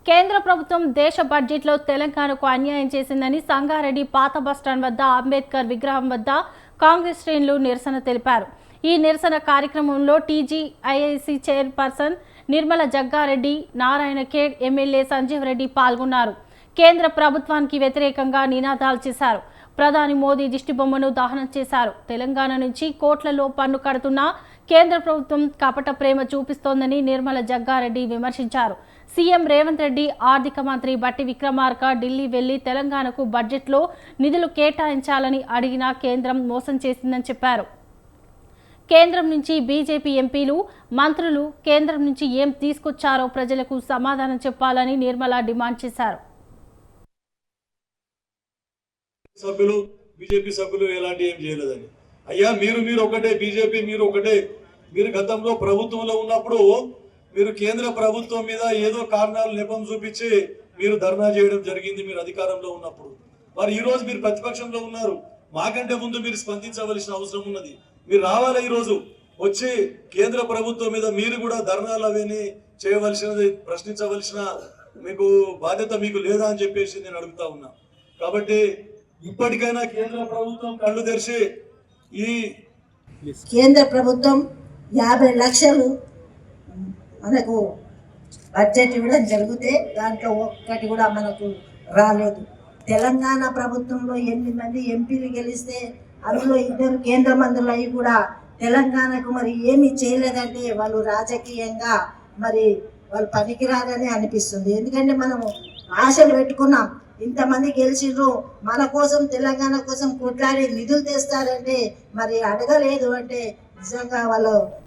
కేంద్ర ప్రభుత్వం దేశ బడ్జెట్లో తెలంగాణకు అన్యాయం చేసిందని సంగారెడ్డి పాత బస్టాండ్ వద్ద అంబేద్కర్ విగ్రహం వద్ద కాంగ్రెస్ శ్రేణులు నిరసన తెలిపారు. ఈ నిరసన కార్యక్రమంలో TGIIC chairperson Nirmala Jaggareddy, Narayan Khed MLA Sanjeev Reddy పాల్గొన్నారు. కేంద్ర ప్రభుత్వానికి వ్యతిరేకంగా నినాదాలు చేశారు. ప్రధాని మోదీ దిష్టిబొమ్మను దహనం చేశారు. తెలంగాణ నుంచి కోట్లలో పన్ను కడుతున్న కేంద్ర ప్రభుత్వం కపట ప్రేమ చూపిస్తోందని నిర్మల జగ్గారెడ్డి విమర్శించారు. సీఎం రేవంత్ రెడ్డి, ఆర్థిక మంత్రి బట్టి విక్రమార్క ఢిల్లీ వెళ్లి తెలంగాణకు బడ్జెట్లో నిధులు కేటాయించాలని అడిగినా కేంద్రం మోసం చేసిందని చెప్పారు. కేంద్రం నుంచి బీజేపీ ఎంపీలు, మంత్రులు కేంద్రం నుంచి ఏం తీసుకొచ్చారో ప్రజలకు సమాధానం చెప్పాలని నిర్మల డిమాండ్ చేశారు. సభ్యులు బీజేపీ సభ్యులు ఎలాంటి ఏం చేయలేదని. అయ్యా మీరు ఒకటే, బీజేపీ మీరు ఒకటే. మీరు గతంలో ప్రభుత్వంలో ఉన్నప్పుడు మీరు కేంద్ర ప్రభుత్వం మీద ఏదో కారణాలు నెపం చూపించి మీరు ధర్నా చేయడం జరిగింది మీరు అధికారంలో ఉన్నప్పుడు. మరి ఈ రోజు మీరు ప్రతిపక్షంలో ఉన్నారు. మాకంటే ముందు మీరు స్పందించవలసిన అవసరం ఉన్నది. మీరు రావాలి, ఈ రోజు వచ్చి కేంద్ర ప్రభుత్వం మీద మీరు కూడా ధర్నాలు అవన్నీ చేయవలసినది, ప్రశ్నించవలసిన మీకు బాధ్యత మీకు లేదా అని చెప్పేసి నేను అడుగుతా ఉన్నా. కాబట్టి ఇప్పటికైనా కేంద్ర ప్రభుత్వం కళ్ళు తెరిచి ఈ కేంద్ర ప్రభుత్వం 50 లక్షలు మనకు బడ్జెట్ ఇవ్వడం జరిగితే దాంట్లో ఒక్కటి కూడా మనకు రాలేదు. తెలంగాణ ప్రభుత్వంలో 8 మంది ఎంపీలు గెలిస్తే అందులో 2 కేంద్ర మంత్రులు అయి కూడా తెలంగాణకు మరి ఏమీ చేయలేదంటే వాళ్ళు రాజకీయంగా మరి వాళ్ళు పనికిరాదని అనిపిస్తుంది. ఎందుకంటే మనము ఆశలు పెట్టుకున్నాం, ఇంతమంది గెలిచిండ్రు, మన కోసం తెలంగాణ కోసం కొట్లాడి నిధులు తెస్తారంటే మరి అడగలేదు అంటే నిజంగా వాళ్ళు